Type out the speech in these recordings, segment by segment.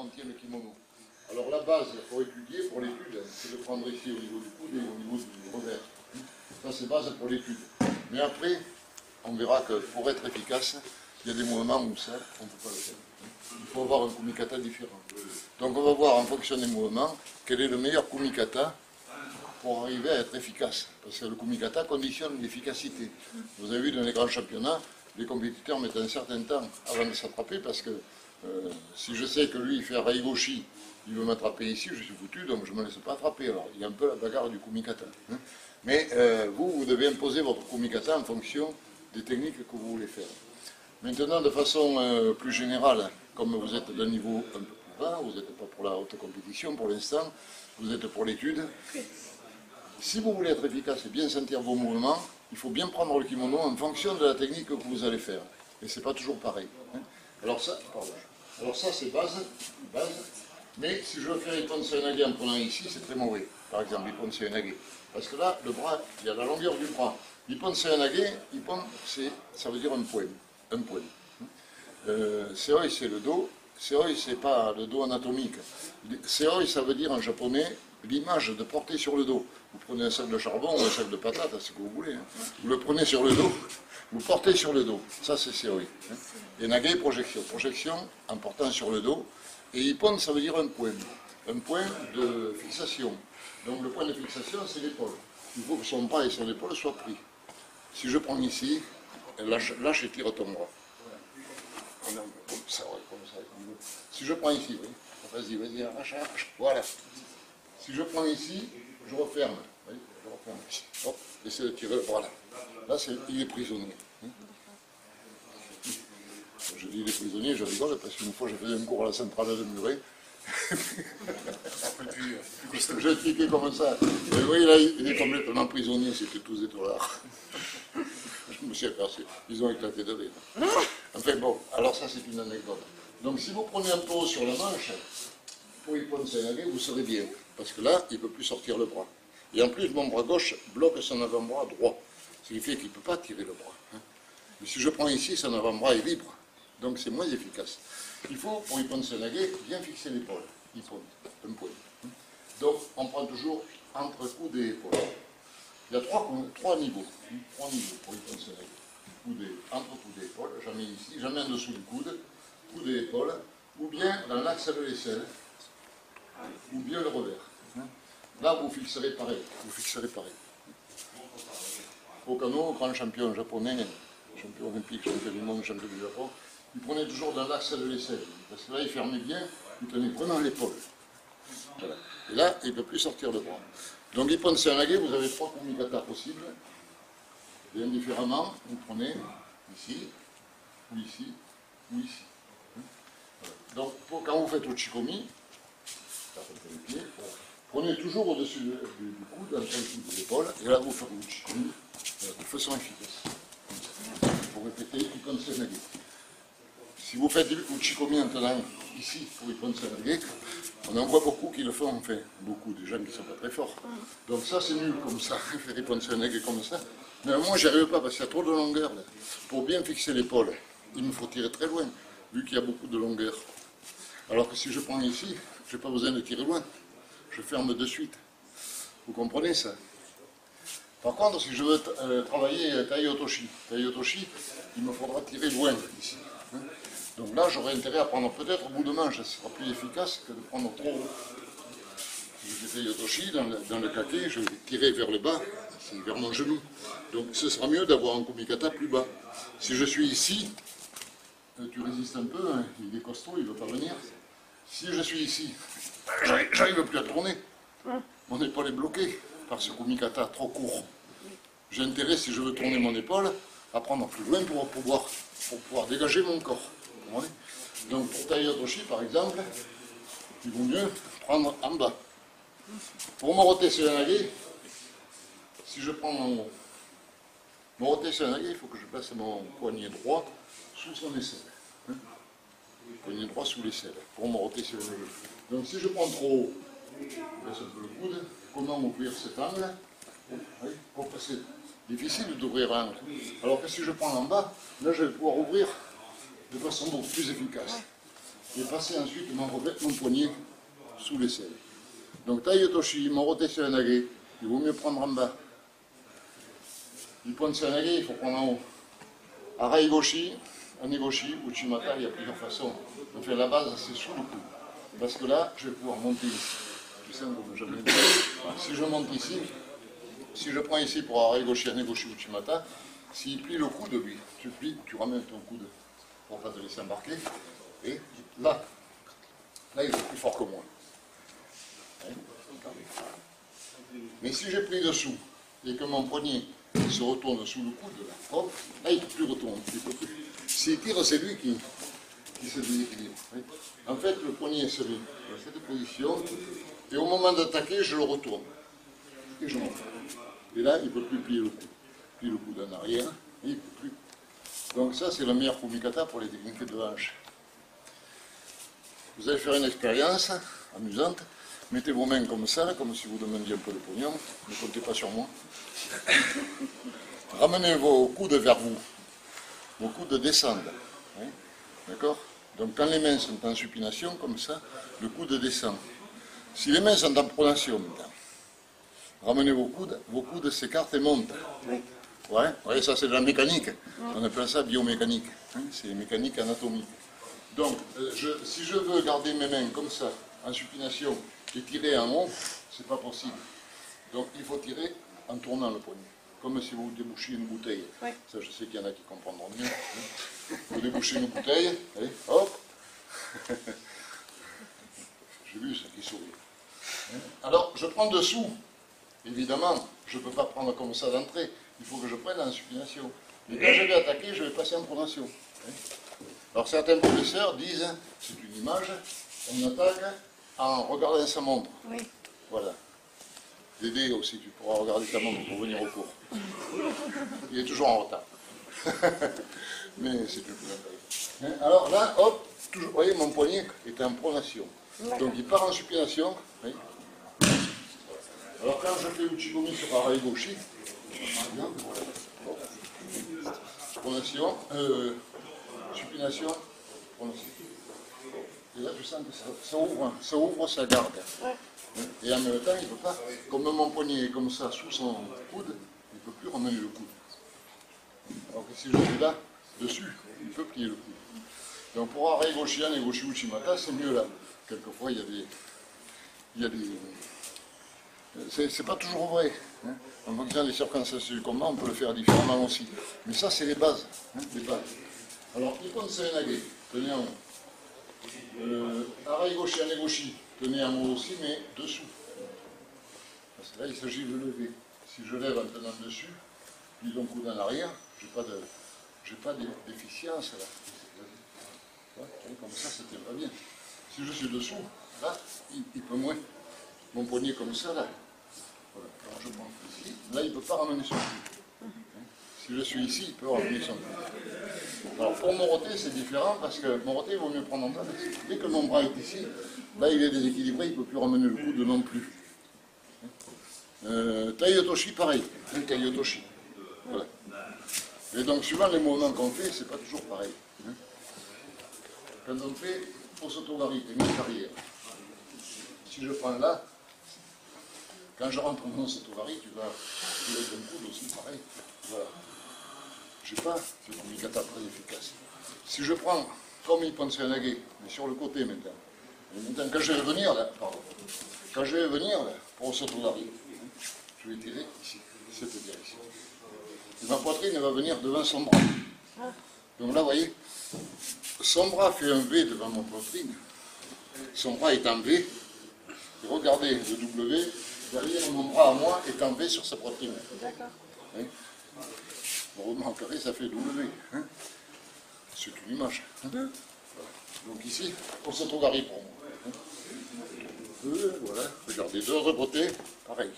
tient le kimono. Alors la base, pour étudier, pour l'étude, c'est de prendre ici au niveau du coude et au niveau du revers. Ça, c'est base pour l'étude. Mais après, on verra que pour être efficace, il y a des mouvements où ça, on ne peut pas le faire. Il faut avoir un kumikata différent. Donc on va voir en fonction des mouvements, quel est le meilleur kumikata pour arriver à être efficace. Parce que le kumikata conditionne l'efficacité. Vous avez vu dans les grands championnats, les compétiteurs mettent un certain temps avant de s'attraper parce que si je sais que lui il fait un raigoshi, il veut m'attraper ici, je suis foutu, donc je ne me laisse pas attraper. Alors il y a un peu la bagarre du kumikata. Hein. Mais vous devez imposer votre kumikata en fonction des techniques que vous voulez faire. Maintenant, de façon plus générale, comme vous êtes d'un niveau un peu plus bas, vous n'êtes pas pour la haute compétition pour l'instant, vous êtes pour l'étude. Si vous voulez être efficace et bien sentir vos mouvements, il faut bien prendre le kimono en fonction de la technique que vous allez faire. Et ce n'est pas toujours pareil. Hein. Alors ça, c'est base. Mais si je veux faire Ippon Seoinage en prenant ici, c'est très mauvais. Par exemple, Ippon Seoinage. Parce que là, le bras, il y a la longueur du bras. Ippon Seoinage, Ippon, ça veut dire un point. Un point. Seoi, c'est le dos. Seoi, c'est pas le dos anatomique. Seoi, ça veut dire en japonais l'image de porter sur le dos. Vous prenez un sac de charbon ou un sac de patates, ce que vous voulez. Hein. Vous le prenez sur le dos, vous portez sur le dos. Ça, c'est Seoi. Hein. Et Nage, projection. Projection en portant sur le dos. Et Ippon, ça veut dire un point. Un point de fixation. Donc le point de fixation, c'est l'épaule. Il faut que son bras et son épaule soient pris. Si je prends ici, lâche et tire ton bras. Comme ça, comme ça. Si je prends ici, oui. Vas-y, arrache. Voilà. Si je prends ici, je referme. Oui, je referme ici. Hop, essaie de tirer le bras là. Là, il est prisonnier. Je dis il est prisonnier, je rigole, parce qu'une fois, je faisais un cours à la centrale de Muret. J'ai expliqué comme ça. Et oui, là, il est complètement prisonnier, c'était tous des dollars. Je me suis aperçu. Ils ont éclaté de rire. Enfin bon, alors ça, c'est une anecdote. Donc, si vous prenez un pot sur la manche, pour Ippon Seoinage, vous serez bien. Parce que là, il ne peut plus sortir le bras. Et en plus, mon bras gauche bloque son avant-bras droit. Ce qui fait qu'il ne peut pas tirer le bras. Hein. Mais si je prends ici, son avant-bras est libre. Donc c'est moins efficace. Il faut, pour Ippon Seoinage, bien fixer l'épaule. Ippon, un point. Donc on prend toujours entre coude et épaule. Il y a trois niveaux. Trois niveaux pour Ippon Seoinage. Entre coude et épaule, jamais ici, jamais en dessous du coude et épaule, ou bien dans l'axe de l'aisselle, ou bien le revers. Là, vous fixerez pareil. Au Kano, grand champion japonais, champion olympique, champion du monde, champion du Japon, il prenait toujours dans l'axe de l'aisselle. Parce que là, il fermait bien, il tenait vraiment l'épaule. Voilà. Et là, il ne peut plus sortir le bras. Donc, Ippon Seoinage, vous avez trois kumikata possibles. Bien différemment, vous prenez ici, ou ici, ou ici. Voilà. Donc, quand vous faites Uchikomi, les pieds, prenez toujours au-dessus du coude, entre le coude de l'épaule, et là, vous faites Uchikomi de façon efficace. Pour répéter Ippon Seoinage. Si vous faites Uchikomi en tenant ici pour Ippon Seoinage, on en voit beaucoup qui le font, enfin, beaucoup de gens qui ne sont pas très forts. Donc ça, c'est nul comme ça, faire Ippon Seoinage comme ça. Mais moi, j'y arrive pas parce qu'il y a trop de longueur. Là. Pour bien fixer l'épaule, il me faut tirer très loin, vu qu'il y a beaucoup de longueur. Alors que si je prends ici, je n'ai pas besoin de tirer loin. Je ferme de suite. Vous comprenez ça? Par contre, si je veux travailler Tai Otoshi, il me faudra tirer loin ici. Donc là, j'aurais intérêt à prendre peut-être au bout de manche, ce sera plus efficace que de prendre trop haut. Si je fais Tai Otoshi, dans le kake, je vais tirer vers le bas, c'est vers mon genou. Donc ce sera mieux d'avoir un kumikata plus bas. Si je suis ici, tu résistes un peu, hein, il est costaud, il ne veut pas venir. Si je suis ici, j'arrive plus à tourner. Mon épaule est bloquée par ce kumikata trop court. J'ai intérêt, si je veux tourner mon épaule, à prendre plus loin pour pouvoir dégager mon corps. Donc pour Tai Otoshi, par exemple, il vaut mieux prendre en bas. Pour Morote Seoinage, si je prends en haut, Morote Seoinage, il faut que je place mon poignet droit sous son aisselle. Poignet droit sous l'aisselle, pour Morote Seoinage. Donc si je prends trop haut, je laisse un peu le coude. Comment ouvrir cet angle? C'est difficile d'ouvrir un angle. Alors que si je prends en bas, là je vais pouvoir ouvrir de façon beaucoup plus efficace. et passer ensuite mon poignet sous l'aisselle. Donc Taiotoshi, Morote Serenage, il vaut mieux prendre en bas. Ippon Serenage, il faut prendre en haut. Araigoshi, Anegoshi, Uchimata, il y a plusieurs façons. On fait la base, c'est sous le cou. Parce que là, je vais pouvoir monter ici. Tu sais, comme jamais. Si je monte ici, si je prends ici pour Araigoshi, Anegoshi, Uchimata, s'il plie le coude, lui, tu plies, tu ramènes ton coude pour pas te laisser embarquer. Et là, il est plus fort que moi. Mais si j'ai pris dessous et que mon poignet se retourne sous le coude, là, il ne peut plus retourner. S'il tire, c'est lui qui se déséquilibre. En fait, le poignet se met dans cette position, et au moment d'attaquer, je le retourne. Et je monte. Et là, il ne peut plus plier le coude. Plie le coude en arrière, et il ne peut plus. Donc ça, c'est le meilleur Fumikata pour les techniques de hanche. Vous allez faire une expérience amusante. Mettez vos mains comme ça, comme si vous demandiez un peu de pognon. Ne comptez pas sur moi. Ramenez vos coudes vers vous. Vos coudes descendent. Hein? D'accord? Donc quand les mains sont en supination, comme ça, le coude descend. Si les mains sont en pronation, ramenez vos coudes s'écartent et montent. Ouais, ça c'est de la mécanique. On appelle ça biomécanique. Hein? C'est mécanique anatomique. Donc, si je veux garder mes mains comme ça, en supination, et tirer en haut, c'est pas possible. Donc, il faut tirer en tournant le poignet. Comme si vous débouchiez une bouteille. Oui. Ça, je sais qu'il y en a qui comprendront mieux. Hein. Vous débouchez une bouteille, allez, hop. J'ai vu ça qui sourit. Alors, je prends dessous. Évidemment, je ne peux pas prendre comme ça d'entrée. Il faut que je prenne en supination. Mais quand je vais attaquer, je vais passer en pronation. Alors certains professeurs disent, c'est une image, on attaque en regardant sa montre. Oui. Voilà. Dédé aussi, tu pourras regarder ta montre pour venir au cours. Il est toujours en retard. Mais c'est une blague. Alors là, hop, toujours, vous voyez, mon poignet est en pronation. Donc il part en supination. Oui. Alors quand je fais Uchikomi sur Araigoshi, pronation, supination, pronation. Et là, je sens que ça ouvre sa garde. Et en même temps, il ne peut pas, comme mon poignet est comme ça, sous son coude, il ne peut plus ramener le coude. Alors que si je suis là, dessus, il peut plier le coude. Donc pour Araigoshi, Anegoshi, Uchimata, c'est mieux là. Quelquefois, il y a des c'est pas toujours vrai. Hein. En fonction des circonstances du combat, on peut le faire différemment aussi. Mais ça, c'est les bases. Hein, les bases. Alors, Ippon Serenage, tenez en haut. Araigoshi, Anegoshi, tenez en haut aussi, mais dessous. Parce que là, il s'agit de lever. Si je lève en tenant dessus, puis donc coude en arrière, j'ai pas d'efficience là. Comme ça tient pas bien. Si je suis dessous, là, il peut moins. Mon poignet comme ça, là. Voilà. Alors je prends ici. Là, il ne peut pas ramener son cul. Si je suis ici, il peut ramener son cul. Alors pour Morote, c'est différent parce que Morote, il vaut mieux prendre en bas. Dès que mon bras est ici, là, il est déséquilibré, il ne peut plus ramener le coude non plus. Taiotoshi, pareil. Taiotoshi. Voilà. Et donc, suivant les mouvements qu'on fait, c'est pas toujours pareil. Quand on fait Osotogari, technique arrière, si je prends là, quand je rentre dans Osotogari, tu vas tirer ton coude aussi, pareil. Voilà. Je n'ai pas, c'est un Fumikata très efficace. Si je prends comme Ippon Serenage, mais sur le côté maintenant, quand je vais venir là, pardon, quand je vais venir là, pour Osotogari, je vais tirer ici, c'est-à-dire ici. Et ma poitrine va venir devant son bras. Donc là, vous voyez, son bras fait un V devant mon poitrine. Son bras est en V. Et regardez, le W, derrière mon bras à moi, est en V sur sa poitrine. D'accord. Hein? Vous remarquerez, ça fait W. Hein? C'est une image. Hein? Voilà. Donc ici, Osotogari pour moi. Hein? Voilà, regardez, de l'autre côté, pareil.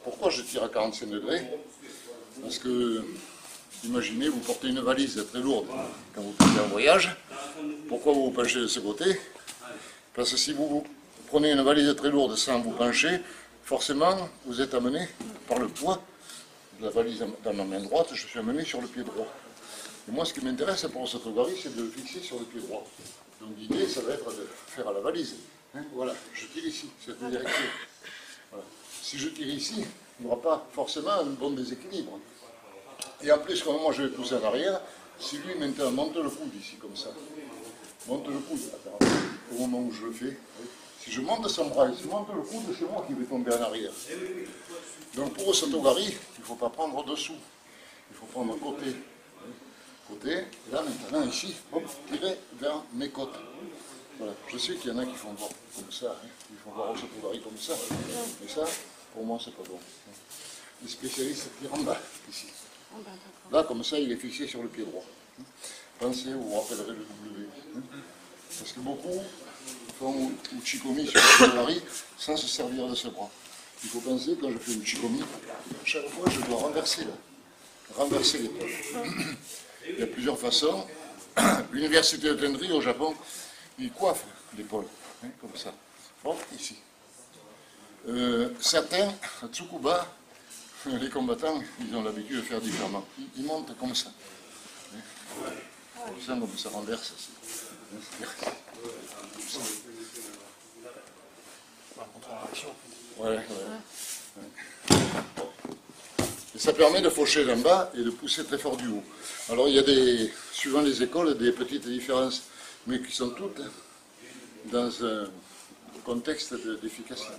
Pourquoi je tire à 45 degrés? Parce que, imaginez, vous portez une valise très lourde quand vous partez en voyage. Pourquoi vous vous penchez de ce côté? Parce que si vous prenez une valise très lourde sans vous pencher, forcément, vous êtes amené par le poids de la valise dans ma main droite, je suis amené sur le pied droit. Et moi, ce qui m'intéresse pour Osotogari, c'est de le fixer sur le pied droit. Donc l'idée, ça va être de faire à la valise. Hein, voilà, je tire ici, cette direction. Voilà. Si je tire ici, il n'y aura pas forcément un bon déséquilibre. Et en plus, quand moi je vais pousser en arrière, si lui maintenant monte le coude ici, comme ça, monte le coude, attends, au moment où je le fais, si je monte son bras et si je monte le coude, c'est moi qui vais tomber en arrière. Donc pour Sotogari, il ne faut pas prendre dessous, il faut prendre côté. Côté, et là maintenant ici, hop, tirer vers mes côtes. Voilà. Je sais qu'il y en a qui font voir comme ça, hein. Ils font voir au Sotogari comme ça, mais ça, pour moi, c'est pas bon. Les spécialistes tirent en bas, ici. Là, comme ça, il est fixé sur le pied droit. Pensez, vous vous rappellerez le W. Parce que beaucoup font uchikomi sur le Sotogari sans se servir de ce bras. Il faut penser, quand je fais uchikomi, chaque fois, je dois renverser là. Renverser l'épaule. Il y a plusieurs façons. L'université de Tendri au Japon, ils coiffent l'épaule, hein, comme ça. Hop, ici. Certains, à Tsukuba, les combattants, ils ont l'habitude de faire différemment. Ils montent comme ça. Comme ça renverse. Ouais. Et ça permet de faucher d'en bas et de pousser très fort du haut. Alors il y a des, suivant les écoles, des petites différences, mais qui sont toutes dans un contexte d'efficacité.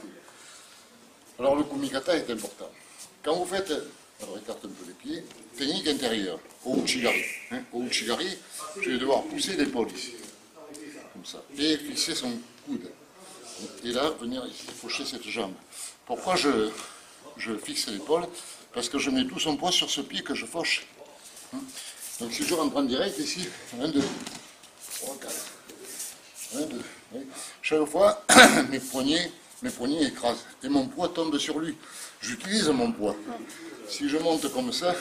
Alors le kumikata est important. Quand vous faites, alors écarte un peu les pieds, technique intérieure, au uchigari. Hein, au uchigari, je vais devoir pousser l'épaule ici, comme ça, et fixer son coude. Et là, venir ici, faucher cette jambe. Pourquoi je fixe l'épaule? Parce que je mets tout son poids sur ce pied que je fauche. Donc si je rentre en direct ici, 1, 2, 3, 4, 1, 2, oui. Chaque fois, mes poignets écrasent et mon poids tombe sur lui. J'utilise mon poids. Si je monte comme ça,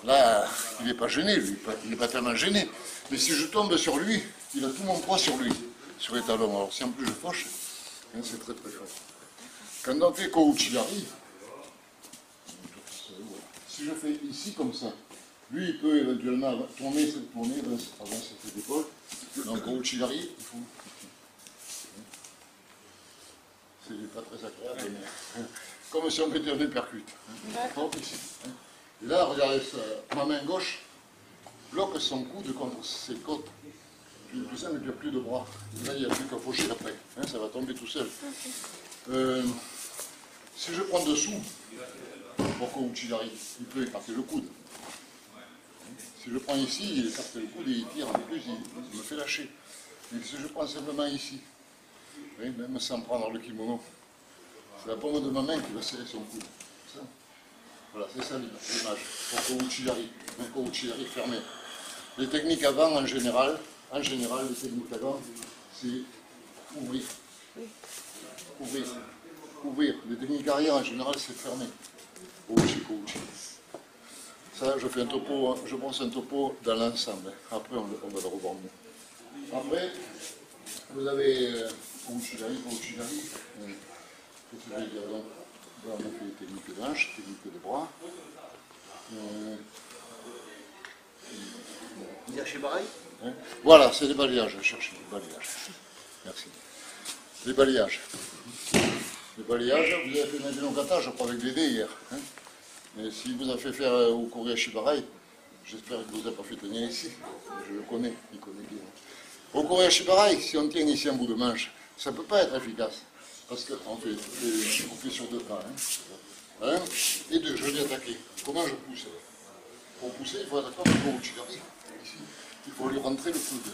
là, il n'est pas gêné, lui, il n'est pas tellement gêné. Mais si je tombe sur lui, il a tout mon poids sur lui, sur les talons. Alors si en plus je fauche, hein, c'est très très fort. Quand on fait Kouchigari, si je fais ici comme ça, lui il peut éventuellement tourner avant cette épaule. Donc au Uchigari, il faut. C'est pas très agréable, mais comme si on mettait un uppercut. Hop, ici. Et là, regardez ça, ma main gauche bloque son coude contre ses côtes. Plus ça, mais il n'y a plus de bras. Et là, il n'y a plus qu'à faucher après. Hein, ça va tomber tout seul. Si je prends dessous, pourquoi Uchigari, il peut écarter le coude. Si je prends ici, il écarte le coude et il tire, en plus il me fait lâcher. Mais si je prends simplement ici, oui, même sans prendre le kimono, c'est la paume de ma main qui va serrer son coude. Ça. Voilà, c'est ça l'image. Pourquoi Uchigari fermé. Les techniques avant, en général, les techniques avant, c'est ouvrir. Ouvrir. Les techniques arrière, en général, c'est fermé. Ça, je fais un topo, je pense un topo dans l'ensemble. Après, on va le revoir mieux. Après, vous avez Uchigari. Qu'est-ce que je vais dire donc? Là, on a fait les techniques de hanche, techniques de bras. Yashibarai. Voilà, c'est des balayages, je cherche des balayages. Merci. Les balayages. Les balayages, vous avez fait maintenant kata, je crois, avec des dés hier. Hein. Mais si vous avez fait faire au Koreashibarai, j'espère que vous n'avez pas fait tenir ici. Je le connais, il connaît bien. Au Koreashibarai, si on tient ici un bout de manche, ça ne peut pas être efficace. Parce qu'on fait sur deux pas. Hein. 1 et 2, je vais attaquer. Comment je pousse? Pour pousser, il faut attaquer au Uchigari. Ici, il faut lui rentrer le coude.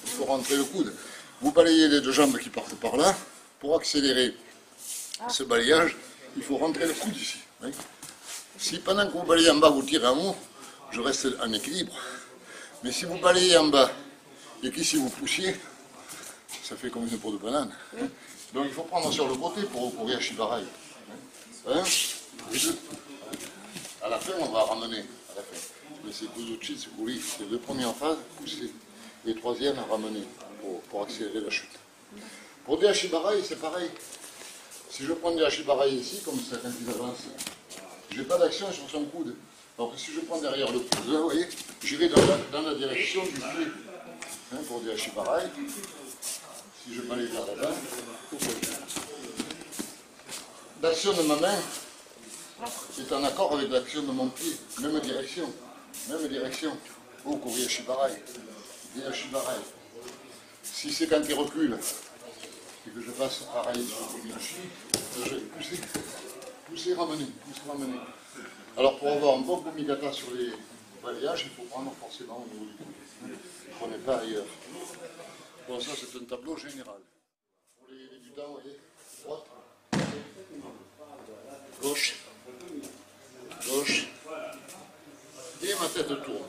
Il faut rentrer le coude. Vous balayez les deux jambes qui partent par là. Pour accélérer ce balayage, il faut rentrer le coude ici. Oui. Si pendant que vous balayez en bas, vous tirez en haut, je reste en équilibre. Mais si vous balayez en bas et qu'ici vous poussiez, ça fait comme une peau de banane. Donc il faut prendre sur le côté pour courir à Shibarai. 1 et 2. À la fin, on va ramener. À la fin. Mais c'est Kuzuchi, c'est Kuri. Les deux premières phases, pousser. Et troisième, à ramener pour accélérer la chute. Pour des Hashibarai, c'est pareil. Si je prends des Hashibarai ici, comme ça, quand ils avancent, je n'ai pas d'action sur son coude. Alors que si je prends derrière le coude, vous voyez, j'irai dans la direction du pied. hein, pour des hachis pareil. Si je m'allais vers là-bas, l'action de ma main est en accord avec l'action de mon pied, même direction. Même direction. Oh, courir hachis pareil. Des hachis pareil. Si c'est quand il recule, et que je fasse pareil sur le komi-hachi, je vais pousser, ramener. Alors pour avoir un bon komigata sur les balayages, il faut prendre forcément au niveau du coude. Ne prenez pas ailleurs. Bon, ça c'est un tableau général. Pour les débutants, vous voyez, droite, gauche, et ma tête tourne.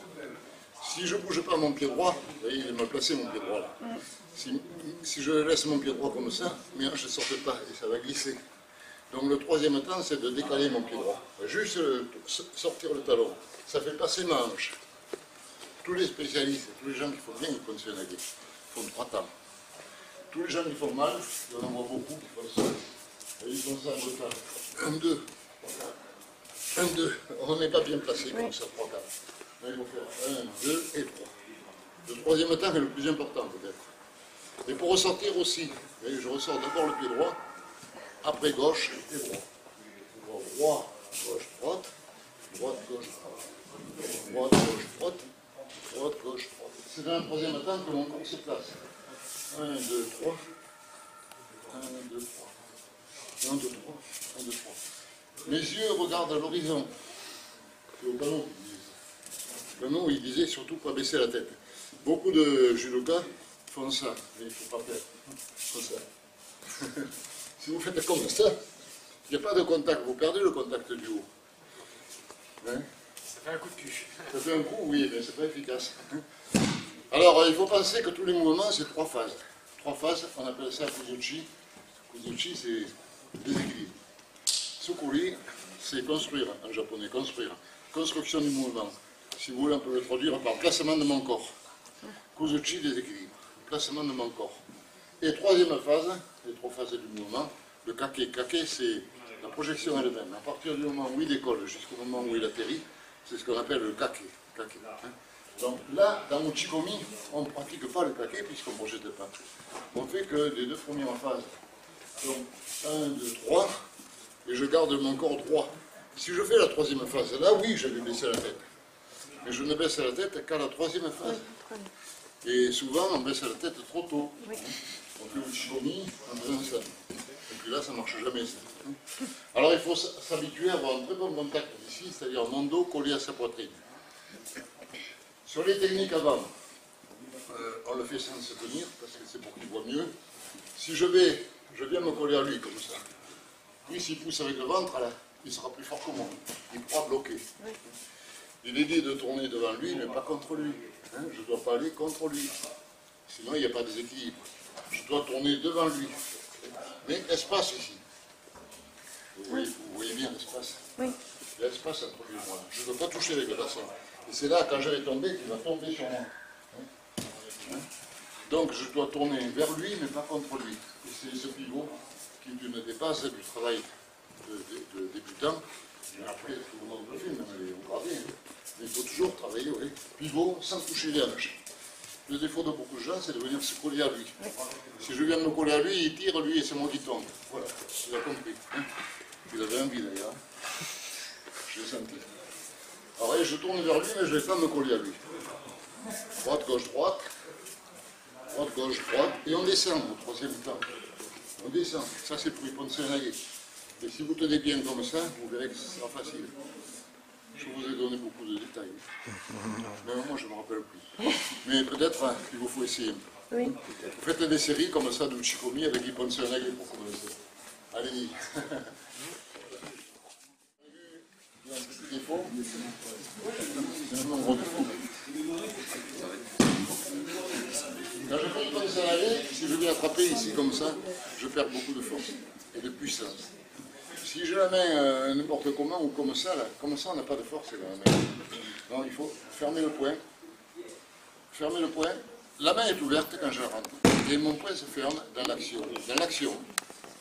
Si je ne bouge pas mon pied droit, vous voyez, il est mal placé mon pied droit là. Si je laisse mon pied droit comme ça, mais je ne sorte pas et ça va glisser. Donc le troisième temps, c'est de décaler mon pied droit. Juste sortir le talon. Ça fait passer ma hanche. Tous les spécialistes, tous les gens qui font bien, ils font ce nagé. Ils font 3 temps. Tous les gens qui font mal, il y en a beaucoup qui font ça. Et ils font ça en 2 temps. 1, 2, 1, 2. On n'est pas bien placé comme ça, 3 4. Là, il faut faire 1, 2 et 3. Le troisième temps est le plus important peut-être. Et pour ressortir aussi, je ressors d'abord le pied droit, après gauche et droit. Droit, gauche, droite, droite, gauche, droite, droite, gauche, droite, droite, gauche, droite. C'est dans le troisième temps que mon corps se place. 1, 2, 3. 1, 2, 3. 1, 2, 3. 1, 2, 3. Mes yeux regardent à l'horizon. C'est au canon qu'il disait. Le canon, il disait surtout pas baisser la tête. Beaucoup de judokas font ça, mais il ne faut pas faire. Comme ça. Si vous faites comme ça, il n'y a pas de contact, vous perdez le contact du haut. Hein? Ça fait un coup de cul. Ça fait un coup, oui, mais c'est pas efficace. Alors, il faut penser que tous les mouvements, c'est 3 phases. 3 phases, on appelle ça kuzuchi. Kuzuchi, c'est déséquilibre. Sukuri, c'est construire, en japonais, construire. Construction du mouvement. Si vous voulez, on peut le traduire par placement de mon corps. Kuzuchi, déséquilibre. Placement de mon corps. Et troisième phase, les 3 phases du mouvement, le kake. Kake, c'est la projection elle-même. À partir du moment où il décolle jusqu'au moment où il atterrit, c'est ce qu'on appelle le kake. Donc là, dans mon Chikomi, on ne pratique pas le kake puisqu'on ne projette pas. On fait que les 2 premières phases. Donc 1, 2, 3, et je garde mon corps droit. Si je fais la 3e phase, là oui, je vais baisser la tête. Mais je ne baisse la tête qu'à la 3e phase. Et souvent, on baisse la tête trop tôt. Oui. On fait le Chikomi en faisant ça. Et puis là, ça ne marche jamais, ça. Alors, il faut s'habituer à avoir un très bon contact ici, c'est-à-dire mon dos collé à sa poitrine. Sur les techniques avant, on le fait sans se tenir, parce que c'est pour qu'il voit mieux. Si je viens me coller à lui, comme ça. Lui, s'il pousse avec le ventre, là, il sera plus fort que moi. Il pourra bloquer. Oui. Il est dit de tourner devant lui, mais pas contre lui. Hein, je ne dois pas aller contre lui. Sinon, il n'y a pas de déséquilibre. Je dois tourner devant lui. Mais espace ici. Vous voyez bien l'espace. Oui. L'espace entre lui et moi. Je ne veux pas toucher avec le bassin. Et c'est là, quand je vais tomber, qu'il va tomber sur moi. Hein? Donc, je dois tourner vers lui, mais pas contre lui. Et c'est ce pivot qui est une des bases du travail de débutant. Mais après, tout le monde le fait, mais regardez. Mais il faut toujours travailler, oui. Pivot sans toucher les hanches. Le défaut de beaucoup de gens, c'est de venir se coller à lui. Si je viens me coller à lui, il tire, lui, et c'est moi qui tombe. Voilà, tu l'as compris. Hein? Il avait envie d'ailleurs. Je l'ai senti. Alors, je tourne vers lui, mais je ne vais pas me coller à lui. Droite, gauche, droite. Droite, gauche, droite. Et on descend au 3e temps. On descend. Ça, c'est pour y penser un aguet. Et si vous tenez bien comme ça, vous verrez que ce sera facile. Je vous ai donné beaucoup de détails. Mais moi, je ne me rappelle plus. Mais peut-être il vous faut essayer un peu. Oui. Vous faites des séries comme ça de Chikomi avec Ippon Seoinage pour commencer. Allez-y. Il y a un petit défaut. C'est un gros défaut. Quand je fais Ippon Seoinage, si je viens attraper ici comme ça, je perds beaucoup de force et de puissance. Si je la mets n'importe comment ou comme ça, on n'a pas de force dans la main. Donc il faut fermer le poing. Fermer le poing. La main est ouverte quand je la rentre. Et mon poing se ferme dans l'action. Dans l'action.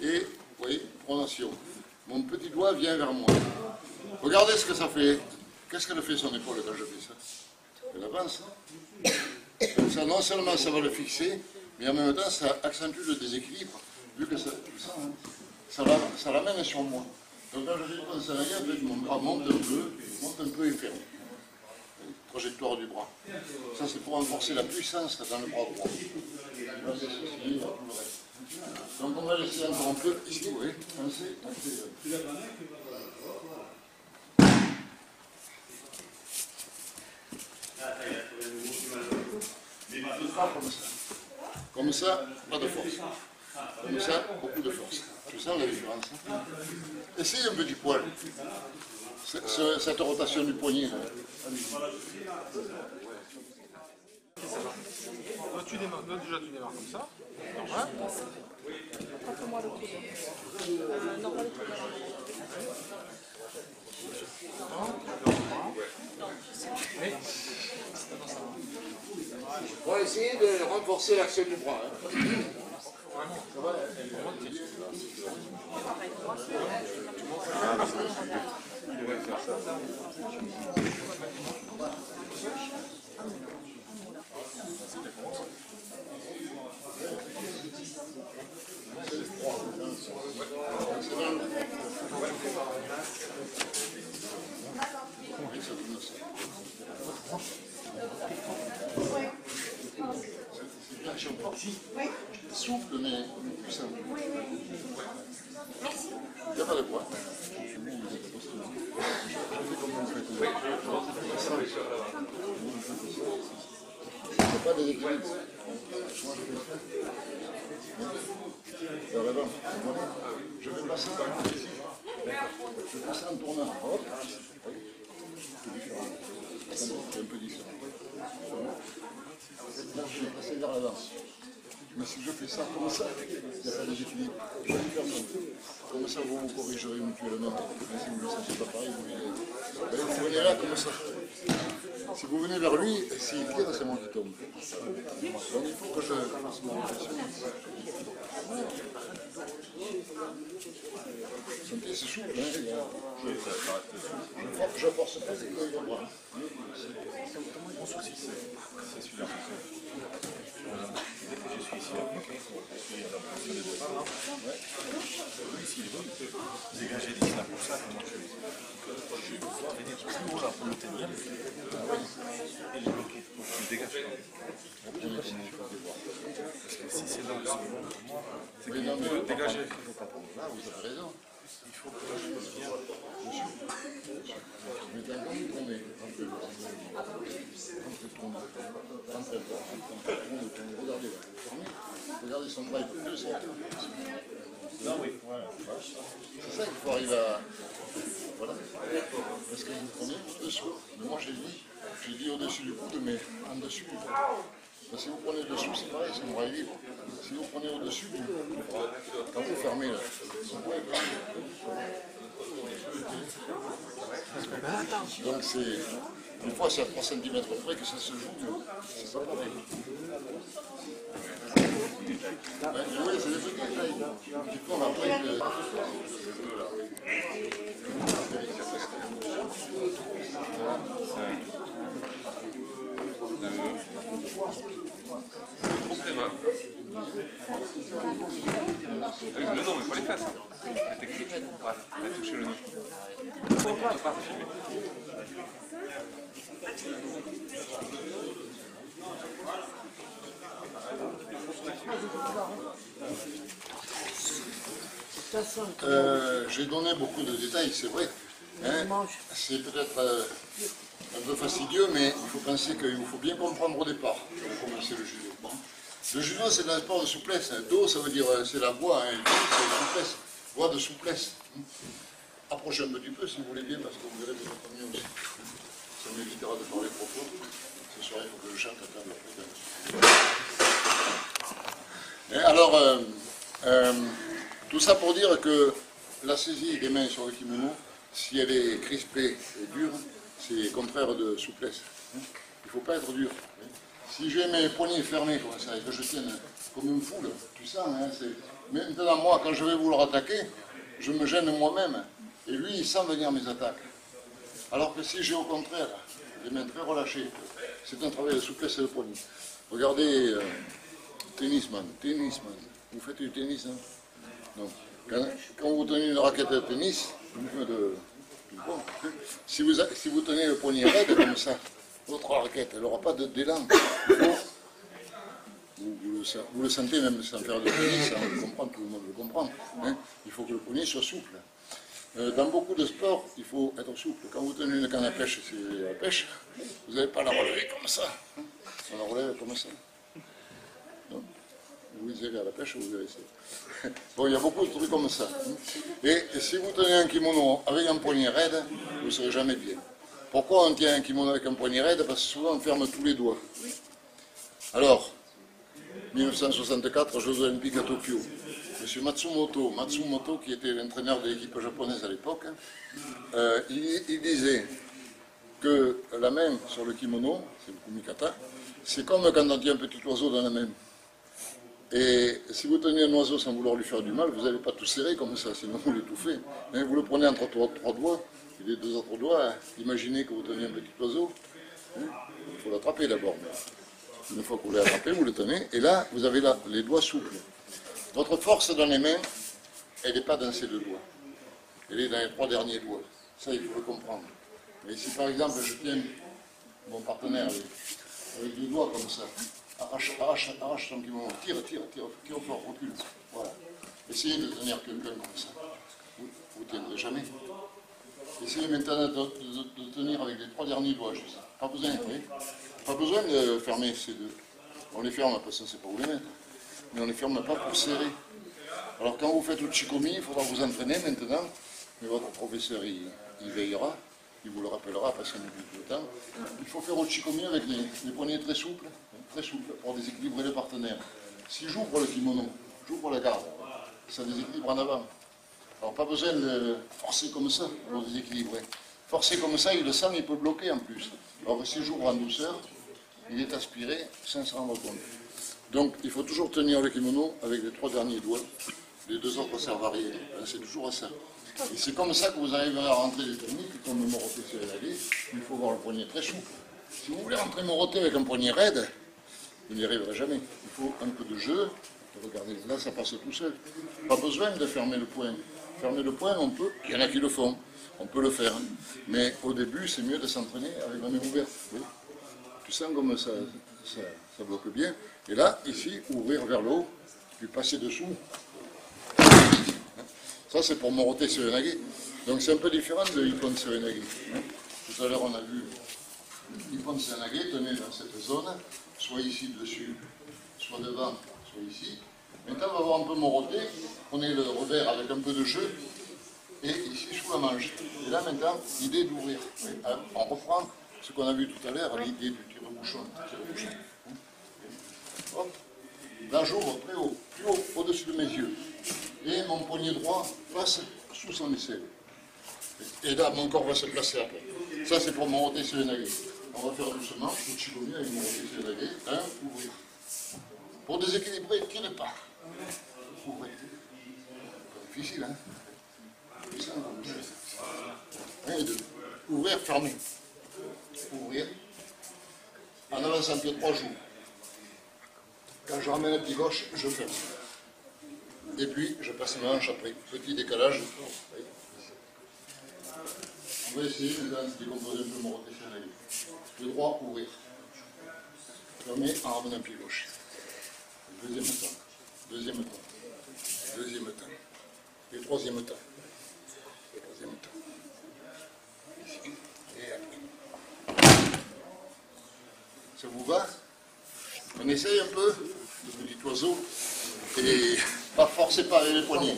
Et, vous voyez, pronation. Mon petit doigt vient vers moi. Regardez ce que ça fait. Qu'est-ce qu'elle fait son épaule quand je fais ça? Elle avance. Comme ça, non seulement ça va le fixer, mais en même temps, ça accentue le déséquilibre, vu que ça, tout ça, hein, ça l'amène sur moi. Donc quand je fais du tension arrière, mon bras monte un peu et ferme. Trajectoire du bras. Ça, c'est pour renforcer la puissance dans le bras droit. Donc on va laisser encore un peu ici, oui. Comme ça. Comme ça, pas de force. Comme ça, beaucoup de force. Tu sens la différence, hein? Essaye un peu du poil. Cette rotation du poignet. Là. Tu démarres, déjà tu démarres comme ça, normal. Montre-moi le coude. Normal le coude. On va essayer de renforcer l'action du bras. Hein. Ça va, souple mais puissant. Merci. Il n'y a pas de poids. Je fais comme vous faites. Il n'y a pas de déséquilibre. Je vais passer ici. Je fais ça en tournant. Hop. C'est un peu différent. Là, je vais passer vers l'avant. Mais si je fais ça comme ça, il n'y a pas de déséquilibre. Je vais faire ça. Comme ça, vous vous corrigerez mutuellement. Mais si vous ne le sentez pas pareil, vous venez là comme ça. Si vous venez vers lui, s'il tire, c'est moi qui tombe. Donc il faut que je fasse mon pression. Sentez, c'est souple, hein. Je force pas les bras. Mon souci, c'est celui-là. Dès que je suis ici, je suis à la position des deux bras. Ici, il est bon. Dégager d'ici là pour ça, comment je fais? Je vais pouvoir venir plus haut là pour le tenir et le bloquer. Donc je dégage pas. Parce que si c'est là, c'est bon pour moi, c'est qu'il peut dégager. Là, vous avez raison. Il faut que je fasse bien. Mais d'un coup, vous tournez. Regardez là. Regardez son bras, il peut plus sortir. Non, oui, voilà. C'est ça qu'il faut arriver à. Voilà. Parce que vous prenez au-dessous. Mais moi, j'ai dit au-dessus du coude, mais en dessous du coude. Parce que si vous prenez dessous, c'est pareil, son bras est libre. Si vous prenez au-dessus du bras, quand vous fermez là, son bras est pas libre. Donc c'est. Une fois, c'est à 3 cm près que ça se joue, c'est pas pareil. Oui, c'est des petits détails. Du coup, on a plein de. Avec le nom, mais pas les fesses. La technique, voilà, elle a touché le nom. On ne peut pas filmer. J'ai donné beaucoup de détails, c'est vrai. Hein, c'est peut-être un peu fastidieux, mais il faut penser qu'il faut bien comprendre au départ pour commencer le judo. Bon. Le judo, c'est un sport de souplesse. Do, ça veut dire c'est la voie, hein. Do, c'est la souplesse. Voie de souplesse. Approchez un petit peu si vous voulez bien, parce que vous verrez que c'est mieux aussi. Ça m'évitera de parler trop fort. Ce soir, il faut que je chante à table. Et alors, tout ça pour dire que la saisie des mains sur le kimono, si elle est crispée et dure, c'est contraire de souplesse. Il ne faut pas être dur. Si j'ai mes poignets fermés comme ça et que je tienne comme une foule, tu sens, hein, maintenant moi, quand je vais vouloir attaquer, je me gêne moi-même. Et lui, il sent venir mes attaques. Alors que si j'ai au contraire les mains très relâchées. C'est un travail de souplesse et de poignet. Regardez, tennisman. Vous faites du tennis, hein? Non. Quand vous tenez une raquette de tennis, si vous tenez le poignet raide comme ça, votre raquette, elle n'aura pas d'élan. Vous le sentez même sans faire de tennis, on le comprend, tout le monde le comprend. Hein? Il faut que le poignet soit souple. Dans beaucoup de sports, il faut être souple. Quand vous tenez une canne à pêche, c'est la pêche, vous n'allez pas la relever comme ça. Hein? On la relève comme ça. Non? Vous irez à la pêche, vous verrez ça. Bon, il y a beaucoup de trucs comme ça. Et si vous tenez un kimono avec un poignet raide, vous ne serez jamais bien. Pourquoi on tient un kimono avec un poignet raide? Parce que souvent on ferme tous les doigts. Alors, 1964, Jeux Olympiques à Tokyo. M. Matsumoto, qui était l'entraîneur de l'équipe japonaise à l'époque, il disait que la main sur le kimono, c'est le kumikata, c'est comme quand on tient un petit oiseau dans la main. Et si vous tenez un oiseau sans vouloir lui faire du mal, vous n'allez pas tout serrer comme ça, sinon vous l'étouffez. Vous le prenez entre trois doigts, et les deux autres doigts, imaginez que vous tenez un petit oiseau, il faut l'attraper d'abord. Une fois que vous l'avez attrapé, vous le tenez, et là, vous avez là, les doigts souples. Votre force dans les mains, elle n'est pas dans ces deux doigts. Elle est dans les trois derniers doigts. Ça, il faut le comprendre. Et si par exemple, je tiens mon partenaire avec deux doigts comme ça, arrache ton kimono, tire fort, recule. Voilà. Essayez de tenir quelqu'un comme ça. Vous ne tiendrez jamais. Essayez maintenant de tenir avec les trois derniers doigts, juste. Pas besoin, oui. Pas besoin de fermer ces deux. On les ferme, parce que ça, c'est pas où les mettre. Mais on ne les ferme pas pour serrer. Alors quand vous faites le Chikomi, il faudra vous entraîner maintenant, mais votre professeur il veillera, il vous le rappellera parce qu'on oublie tout le temps. Il faut faire le Chikomi avec les poignets très souples, pour déséquilibrer le partenaire. Si j'ouvre le kimono, j'ouvre la garde, ça déséquilibre en avant. Alors pas besoin de forcer comme ça pour déséquilibrer. Forcer comme ça, il le sent, il peut bloquer en plus. Alors si j'ouvre en douceur, il est aspiré sans se rendre compte. Donc il faut toujours tenir le kimono avec les trois derniers doigts, les deux autres servent à rien. C'est toujours ça. Et c'est comme ça que vous arriverez à rentrer des techniques comme le moroté serenage. Il faut avoir le poignet très souple. Si vous voulez rentrer moroté avec un poignet raide, vous n'y arriverez jamais. Il faut un peu de jeu. Regardez, là ça passe tout seul. Pas besoin de fermer le poing. Fermer le poing, on peut. Il y en a qui le font. On peut le faire. Mais au début, c'est mieux de s'entraîner avec la main ouverte. Oui. Tu sens comme ça bloque bien. Et là, ici, ouvrir vers le haut, puis passer dessous. Ça, c'est pour moroté serenage. Donc c'est un peu différent de Ippon serenage. Tout à l'heure, on a vu Ippon serenage, tenez dans cette zone, soit ici dessus, soit devant, soit ici. Maintenant, on va voir un peu moroté. Prenez le revers avec un peu de jeu. Et ici, sous la manche. Et là, maintenant, l'idée d'ouvrir. On reprend ce qu'on a vu tout à l'heure, l'idée du tire-bouchon. Hop. Là, j'ouvre très haut, plus haut, au-dessus de mes yeux. Et mon poignet droit passe sous son aisselle. Et là, mon corps va se placer après. Ça, c'est pour moroté serenage. On va faire doucement, le Chikomi avec moroté serenage. Ouvrir. Pour déséquilibrer, tirez pas. Ouvrez. C'est difficile, hein? Un et deux. Ouvrir, fermer. Ouvrir. En avançant pied droit, j'ouvre. Quand je ramène le pied gauche, je ferme. Et puis, je passe ma hanche après. Petit décalage. On va essayer de décomposer un peu mon rotation. Le droit, ouvrir. Fermer en ramenant le pied gauche. Deuxième temps. Deuxième temps. Deuxième temps. Et troisième temps. Et troisième temps. Ici. Et après. Ça vous va? On essaye un peu, le petit oiseau, et pas forcer par les poignets.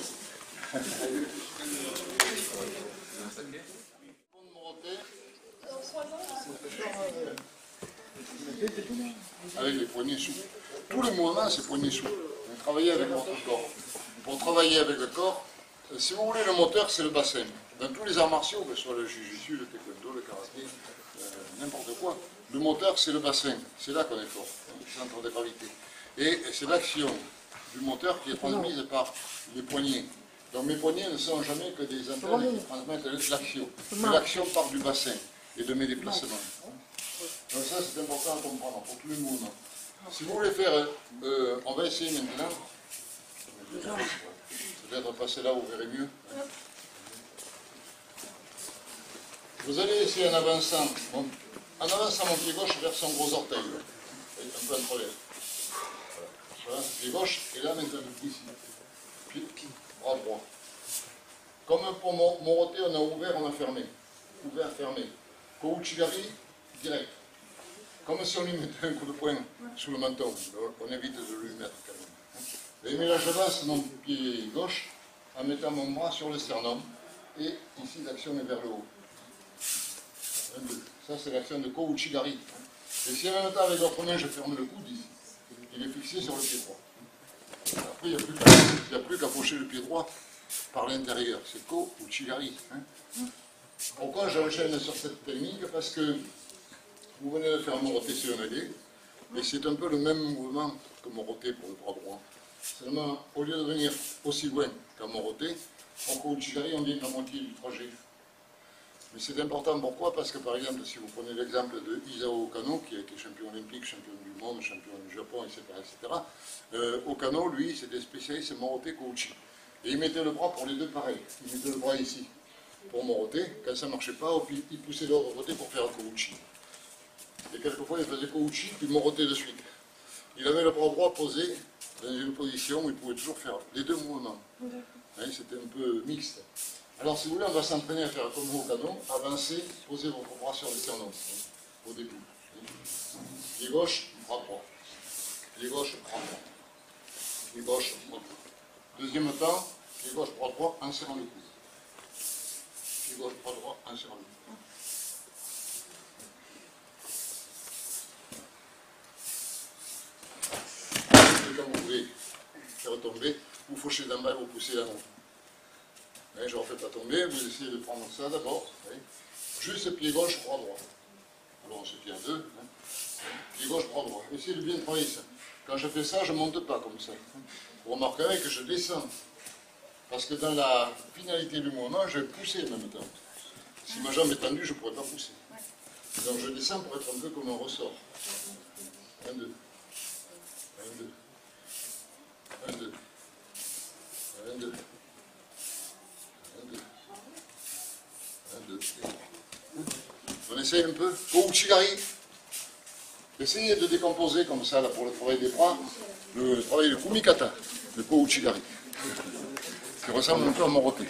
Avec les poignets souples. Tous les mouvements, c'est poignets souples. Vous travaillez avec votre corps. Pour travailler avec le corps, si vous voulez, le moteur, c'est le bassin. Dans tous les arts martiaux, que ce soit le jiu-jitsu, le taekwondo, le karaté, n'importe quoi, le moteur, c'est le bassin. C'est là qu'on est fort, le centre de gravité. Et c'est l'action du moteur qui est transmise par les poignets. Donc mes poignets ne sont jamais que des antennes qui transmettent l'action. L'action part du bassin et de mes déplacements. Donc ça, c'est important à comprendre pour tous les mouvements. Si vous voulez faire, on va essayer maintenant. Peut-être passer là, vous verrez mieux. Vous allez essayer en avançant mon pied gauche vers son gros orteil. Un peu en travers. Voilà, pied gauche, et là maintenant ici. Pied bras droit. Comme pour Moroté, on a ouvert, on a fermé. Ouvert, fermé. Kouchigari, direct. Comme si on lui mettait un coup de poing sous le menton. On évite de lui mettre quand même. Et mais là, je passe mon pied gauche en mettant mon bras sur le sternum. Et ici, l'action est vers le haut. Un, deux. Ça, c'est l'action de Kouchigari. Et si en même temps, avec l'autre main, je ferme le coude ici, il est fixé sur le pied droit. Après, il n'y a plus qu'à pocher le pied droit par l'intérieur. C'est Kouchigari. Pourquoi j'enchaîne sur cette technique? Parce que vous venez de faire Moroté sur un allié, et c'est un peu le même mouvement que Moroté pour le bras droit. Seulement, au lieu de venir aussi loin qu'à Moroté, en Kouchigari, on vient à moitié du trajet. Mais c'est important, pourquoi? Parce que par exemple, si vous prenez l'exemple de Isao Okano, qui a été champion olympique, champion du monde, champion du Japon, etc. Okano, lui, c'était spécialiste Moroté Kouchi. Et il mettait le bras pour les deux pareils. Il mettait le bras ici pour Moroté. Quand ça ne marchait pas, il poussait de l'autre côté pour faire un Kouchi. Et quelquefois, il faisait Kouchi, puis Moroté de suite. Il avait le bras droit posé dans une position où il pouvait toujours faire les deux mouvements. C'était un peu mixte. Alors, si vous voulez, on va s'entraîner à faire comme au canon, avancer, poser votre bras sur le sternum, au début. Pied gauche, bras droit. Pied gauche, bras droit. Pied gauche, bras droit. Deuxième temps, pied gauche, bras droit, en serrant le coude. Pied gauche, bras droit, en serrant le coude. Et quand vous voulez faire tomber, vous fauchez d'en bas, vous poussez d'en haut. Je ne refais pas tomber, vous essayez de prendre ça d'abord. Juste pied gauche, bras droit. Alors on se tient à deux. Pied gauche, bras droit. Essayez de bien travailler ça. Quand je fais ça, je ne monte pas comme ça. Vous remarquerez que je descends. Parce que dans la finalité du mouvement, je vais pousser en même temps. Si ma jambe est tendue, je ne pourrais pas pousser. Donc je descends pour être un peu comme un ressort. 1, 2. 1, 2. 1, 2. 1, 2. 1, 2. On essaye un peu. Kouchigari. Essayez de décomposer comme ça là, pour le travail des bras, le travail de Kumikata, le Kouchigari, qui ressemble un peu à Moroté.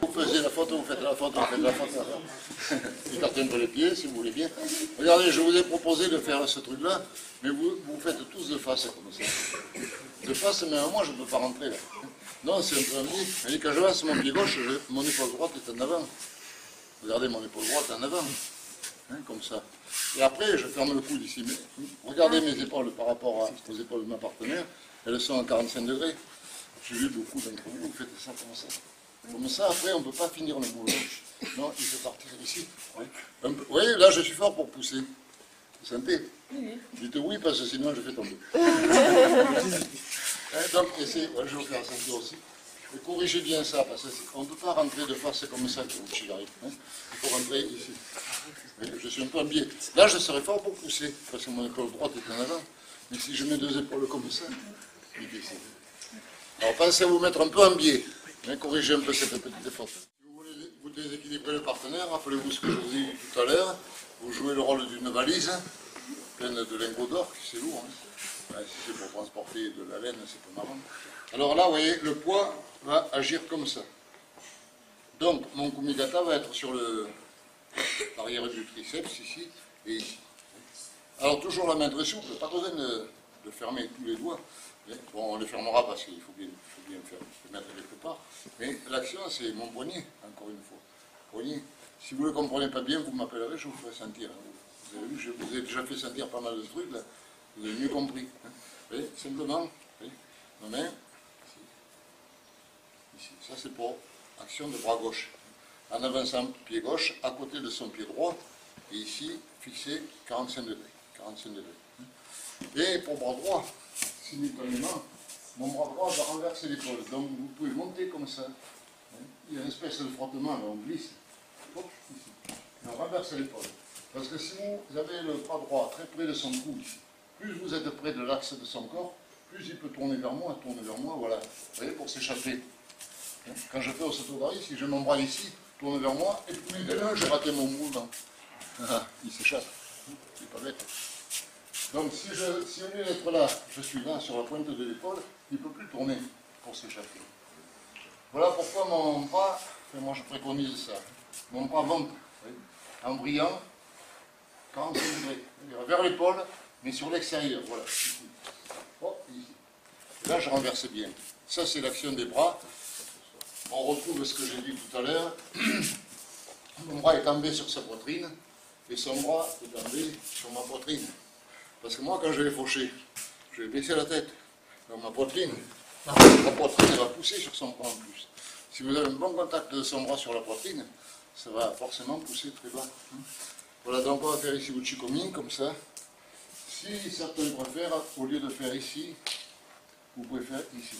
Vous faisiez la photo, vous faites la photo, vous faites la photo. Écartez un peu les pieds si vous voulez bien. Regardez, je vous ai proposé de faire ce truc-là, mais vous faites tous de face comme ça. De face, mais moi je ne peux pas rentrer là. Non, c'est un peu un biais. Et quand je lance mon pied gauche, mon épaule droite est en avant. Regardez, mon épaule droite en avant. Comme ça. Et après, je ferme le coude ici. Mais regardez mes épaules par rapport aux épaules de ma partenaire. Elles sont à 45 degrés. J'ai vu beaucoup d'entre vous, vous faites ça comme ça. Comme ça, après, on ne peut pas finir le mouvement. Non, il faut partir ici. Vous voyez, là, je suis fort pour pousser. Vous sentez? Dites oui, parce que sinon, je fais tomber. Donc, essayez, je vais vous faire sentir aussi. Et corrigez bien ça, parce qu'on ne peut pas rentrer de face comme ça, il faut rentrer ici. Je suis un peu en biais. Là, je serais fort pour pousser, parce que mon épaule droite est en avant. Mais si je mets deux épaules comme ça, il descend. Alors, pensez à vous mettre un peu en biais. Corrigez un peu cette petite faute. Si vous voulez vous déséquilibrer le partenaire, rappelez-vous ce que je vous ai dit tout à l'heure. Vous jouez le rôle d'une valise, pleine de lingots d'or, c'est lourd. Ouais, si c'est pour transporter de la laine, c'est pas marrant. Alors là, vous voyez, le poids va agir comme ça. Donc, mon kumikata va être sur l'arrière du triceps, ici et ici. Alors, toujours la main très souple, pas besoin de fermer tous les doigts. Bon, on les fermera parce qu'il faut bien le mettre quelque part. Mais l'action, c'est mon poignet, encore une fois. Poignet. Si vous ne le comprenez pas bien, vous m'appellerez, je vous ferai sentir. Vous avez vu, je vous ai déjà fait sentir pas mal de trucs, là. Vous avez mieux compris. Hein. Vous voyez, simplement, vous voyez, ma main, ici. Ça, c'est pour action de bras gauche. En avançant pied gauche, à côté de son pied droit, et ici, fixé 45 degrés. 45 degrés. Et pour bras droit, simultanément, mon bras droit va renverser l'épaule. Donc vous pouvez monter comme ça. Il y a une espèce de frottement, là, on glisse. Hop, ici. Et on renverse l'épaule. Parce que si vous avez le bras droit très près de son cou, ici, plus vous êtes près de l'axe de son corps, plus il peut tourner vers moi, voilà. Vous voyez, pour s'échapper. Quand je fais au Sotogari, si je mon bras ici, tourne vers moi, et puis maintenant j'ai raté mon mouvement. Ah, il s'échappe. C'est pas bête. Donc si au lieu d'être là, je suis là sur la pointe de l'épaule, il ne peut plus tourner pour s'échapper. Voilà pourquoi mon bras, enfin, moi je préconise ça, mon bras monte, en brillant, 45 degrés, vers l'épaule, mais sur l'extérieur, voilà. Ici. Oh, ici. Et là je renverse bien. Ça c'est l'action des bras. On retrouve ce que j'ai dit tout à l'heure. Mon bras est tombé sur sa poitrine, et son bras est tombé sur ma poitrine. Parce que moi, quand je vais faucher, je vais baisser la tête. Donc ma poitrine elle va pousser sur son bras en plus. Si vous avez un bon contact de son bras sur la poitrine, ça va forcément pousser très bas. Voilà, donc on va faire ici le chikomi, comme ça. Si certains préfèrent, au lieu de faire ici, vous pouvez faire ici.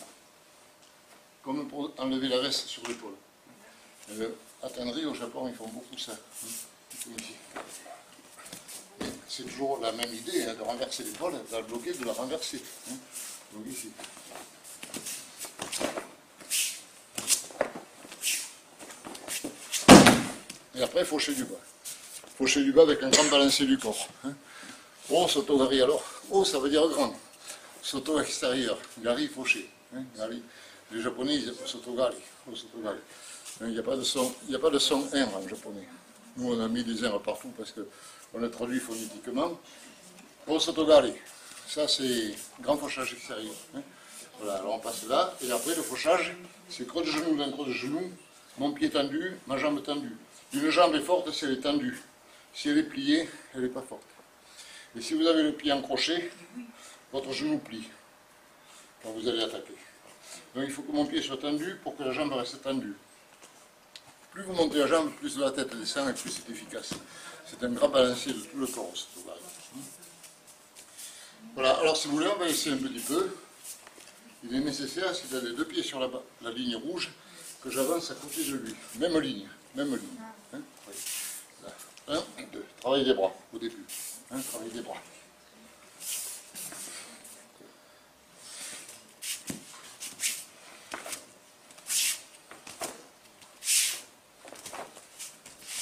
Comme pour enlever la veste sur l'épaule. À Tenri, au Japon, ils font beaucoup ça. Comme ici. C'est toujours la même idée, de renverser l'épaule, de la bloquer, de la renverser. Donc ici. Et après, faucher du bas. Faucher du bas avec un grand balancier du corps. Oh, Sotogari alors. Oh, ça veut dire grand. Soto extérieur. Gari, fauché. Gari. Les Japonais, ils appellent Sotogari. Oh, Sotogari. Il n'y a pas de son R en japonais. Nous, on a mis des R partout parce qu'on a traduit phonétiquement. Oh, Sotogari. Ça, c'est grand fauchage extérieur. Voilà, alors on passe là. Et après, le fauchage, c'est creux de genou d'un creux de genou. Mon pied tendu, ma jambe tendue. Une jambe est forte si elle est tendue. Si elle est pliée, elle n'est pas forte. Et si vous avez le pied encroché, votre genou plie quand vous allez attaquer. Donc il faut que mon pied soit tendu pour que la jambe reste tendue. Plus vous montez la jambe, plus la tête descend et plus c'est efficace. C'est un grand balancier de tout le corps. Voilà, alors si vous voulez, on va essayer un petit peu. Il est nécessaire, si vous avez les deux pieds sur la ligne rouge, que j'avance à côté de lui. Même ligne, même ligne. Oui. Là. 1, 2. Travaillez les bras au début. Travaillez les bras.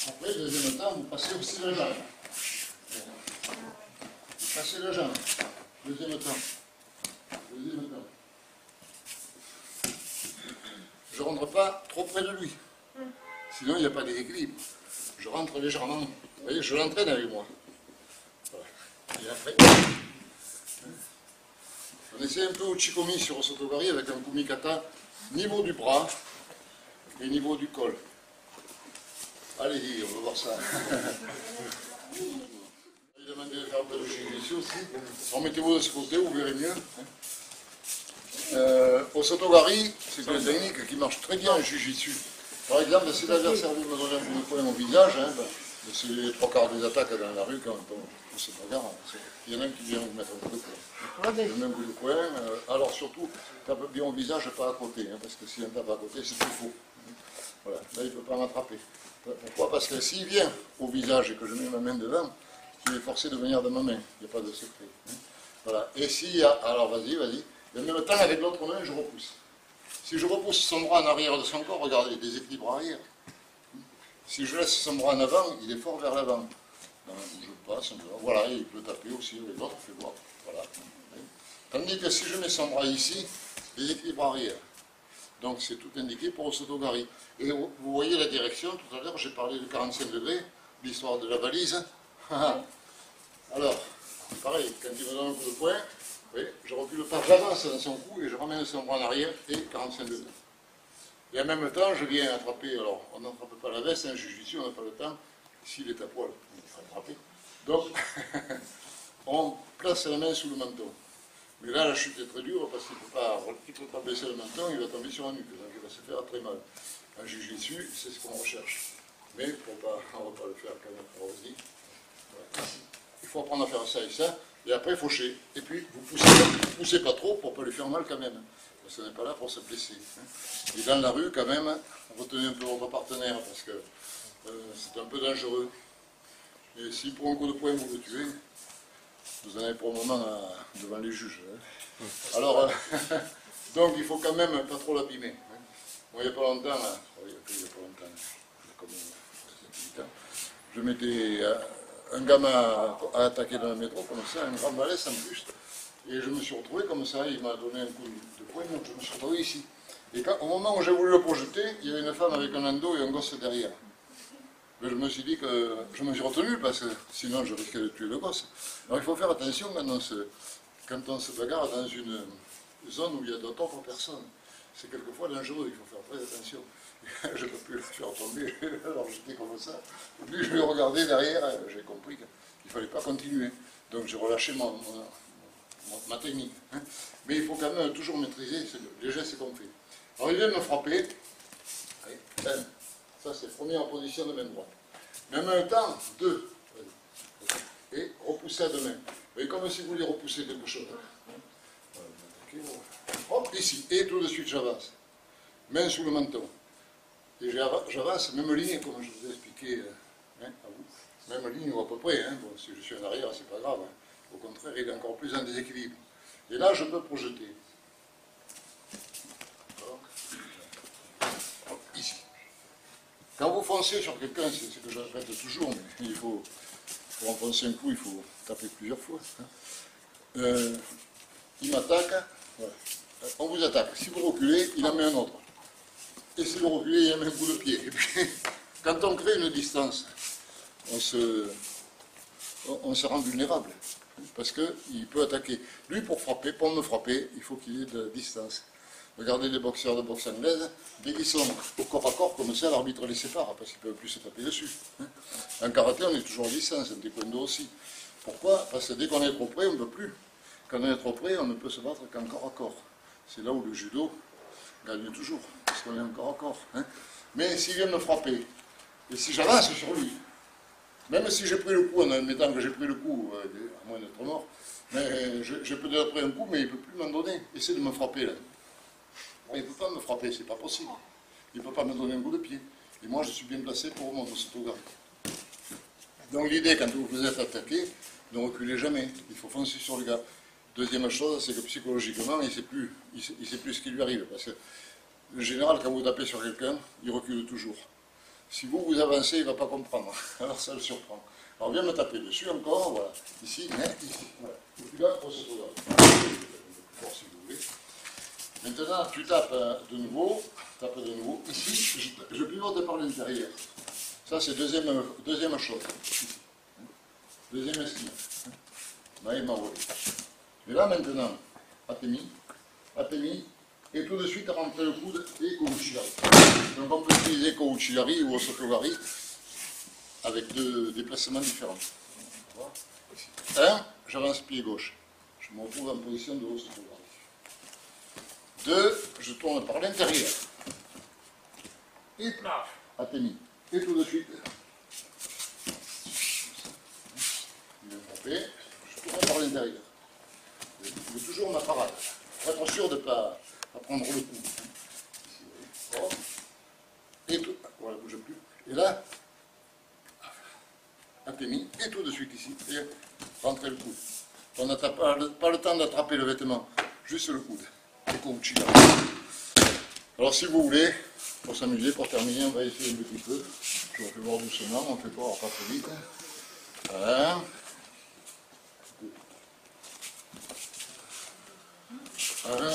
Après, deuxième temps, vous passez aussi la jambe. Vous passez la jambe. Deuxième temps. Deuxième temps. Je ne rentre pas trop près de lui. Sinon, il n'y a pas d'équilibre. Je rentre légèrement. Vous voyez, je l'entraîne avec moi. Voilà. Et après, on essaie un peu au chikomi sur le Sotogari avec un kumikata niveau du bras et niveau du col. Allez-y, on va voir ça. Je vais demander de faire un peu de jiu-jitsu aussi. Remettez-vous de ce côté, vous verrez mieux. Au Sotogari, c'est une technique qui marche très bien en jiu-jitsu. Par exemple, si l'adversaire vous me donne un coup de poing au visage, c'est les trois quarts des attaques dans la rue quand on se bagarre. Il y en a un qui vient vous mettre un coup de poing. Le même coup de poing. Alors surtout, tape bien au visage, pas à côté, parce que s'il en tape à côté, c'est plus faux. Voilà, là il ne peut pas m'attraper. Pourquoi? Parce que s'il vient au visage et que je mets ma main devant, il est forcé de venir de ma main. Il n'y a pas de secret. Voilà. Et s'il y a, alors vas-y. Et en même temps, avec l'autre main, je repousse. Si je repousse son bras en arrière de son corps, regardez, déséquilibre arrière. Si je laisse son bras en avant, il est fort vers l'avant. où je passe, voilà, et il peut taper aussi avec l'autre, fait voir. Voilà. Tandis que si je mets son bras ici, déséquilibre arrière. Donc c'est tout indiqué pour Osotogari. Et vous voyez la direction, tout à l'heure j'ai parlé de 45 degrés, l'histoire de la valise. Alors, pareil, quand il me donne un coup de poing, oui, je recule pas, j'avance dans son cou et je ramène son bras en arrière et 45 degrés. Et en même temps, je viens attraper, alors on n'attrape pas la veste, hein, ici on n'a pas le temps, ici il est à poil, il faut attraper. Donc, on place la main sous le menton. Mais là, la chute est très dure parce qu'il ne peut pas baisser le menton, il va tomber sur la nuque, donc il va se faire très mal. Un jiu-jitsu, c'est ce qu'on recherche. Mais on ne va pas le faire quand même, on se dit. Voilà. Il faut apprendre à faire ça et ça, et après faucher. Et puis, vous poussez pas trop pour ne pas lui faire mal quand même. Parce que ce n'est pas là pour se blesser. Et dans la rue, quand même, retenez un peu votre partenaire parce que c'est un peu dangereux. Et si pour un coup de poing vous le tuez, vous en avez pour le moment devant les juges. Hein. Alors, donc il faut quand même pas trop l'abîmer. Hein. Moi, il n'y a pas longtemps, là, comme je mettais un gamin à attaquer dans le métro, comme ça, un grand balèze en plus. Et je me suis retrouvé comme ça, il m'a donné un coup de poing, donc je me suis retrouvé ici. Et au moment où j'ai voulu le projeter, il y avait une femme avec un endo et un gosse derrière. Mais je me suis dit que je me suis retenu parce que sinon je risquais de tuer le gosse. Alors il faut faire attention quand on se bagarre dans une zone où il y a d'autres personnes. C'est quelquefois dangereux, il faut faire très attention. Je ne peux plus le faire tomber, alors j'étais comme ça. Et puis je lui ai regardé derrière, j'ai compris qu'il ne fallait pas continuer. Donc j'ai relâché ma technique. Hein. Mais il faut quand même toujours maîtriser les gestes qu'on fait. Alors il vient me frapper. Ça c'est première position de main droite. Mais en même temps, deux. Et repousser à deux mains. Vous voyez, comme si vous voulez repousser quelque chose. Hop, ici. Et tout de suite j'avance. Main sous le menton. Et j'avance, même ligne, comme je vous ai expliqué à vous. Même ligne ou à peu près. Hein. Bon, si je suis en arrière, c'est pas grave. Hein. Au contraire, il est encore plus en déséquilibre. Et là, je peux projeter. Ici. Quand vous foncez sur quelqu'un, c'est ce que je répète toujours, mais il faut, pour enfoncer un coup, il faut taper plusieurs fois. Hein. Il m'attaque, voilà. On vous attaque. Si vous reculez, il en met un autre. Et si vous reculez, il en met un coup de pied. Et puis, quand on crée une distance, on se rend vulnérable. Parce qu'il peut attaquer. Lui, pour me frapper, il faut qu'il ait de la distance. Regardez les boxeurs de boxe anglaise, dès qu'ils sont au corps à corps comme ça, l'arbitre les sépare, parce qu'ils ne peuvent plus se taper dessus. En karaté, on est toujours en distance, en taekwondo aussi. Pourquoi? Parce que dès qu'on est trop près, on ne peut plus. Quand on est trop près, on ne peut se battre qu'en corps à corps. C'est là où le judo gagne toujours, parce qu'on est en corps à corps. Hein. Mais s'il vient me frapper, et si j'avance sur lui, même si j'ai pris le coup, en admettant que j'ai pris le coup, à moins d'être mort, mais j'ai peut-être pris un coup, mais il ne peut plus m'en donner. Essaie de me frapper là. Il ne peut pas me frapper, c'est pas possible. Il ne peut pas me donner un coup de pied. Et moi, je suis bien placé pour mon Osotogari. Donc l'idée, quand vous vous êtes attaqué, ne reculez jamais. Il faut foncer sur le gars. Deuxième chose, c'est que psychologiquement, il ne sait plus ce qui lui arrive. Parce que, en général, quand vous tapez sur quelqu'un, il recule toujours. Si vous avancez, il ne va pas comprendre. Alors ça le surprend. Alors viens me taper dessus encore, voilà. Ici, ici. Voilà. Et puis là, Osotogari. Si vous voulez. Maintenant, tu tapes de nouveau, ici, je pivote par l'intérieur. Ça, c'est deuxième chose. Deuxième estime. Et là, maintenant, Atemi, et tout de suite, rentrer le coude et Kouchilari. Donc, on peut utiliser Kouchilari ou Osotogari avec deux déplacements différents. Un, j'avance pied gauche. Je me retrouve en position de Osotogari. 2, je tourne par l'intérieur. Et plaf, Atemi. Et tout de suite, il vient frapper, je tourne par l'intérieur. Je fais toujours ma parade. Pour être sûr de ne pas prendre le coup. Ici, et tout, voilà, bouge plus. Et là, Atemi, et tout de suite ici, et rentrer le coude. On n'a pas le temps d'attraper le vêtement, juste le coude. Alors si vous voulez, pour s'amuser, pour terminer, on va essayer un petit peu. Je vais faire voir doucement, on ne fait pas très vite. Voilà. Voilà.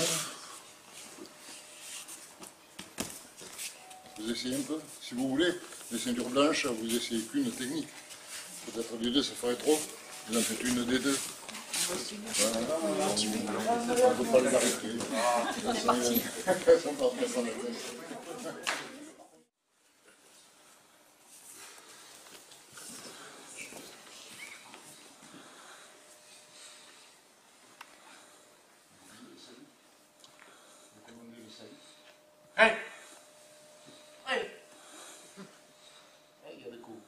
Vous essayez un peu. Si vous voulez, les ceintures blanches, vous essayez qu'une technique. Peut-être les deux, ça ferait trop. Vous en faites une des deux. Voilà. On ne peut pas les arrêter. On est parti. Elles sont parties à 100 mètres. Hey! Il y a des coups.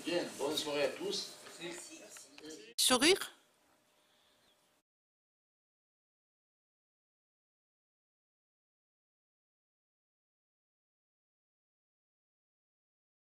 Bien, bonne soirée à tous. Sourire?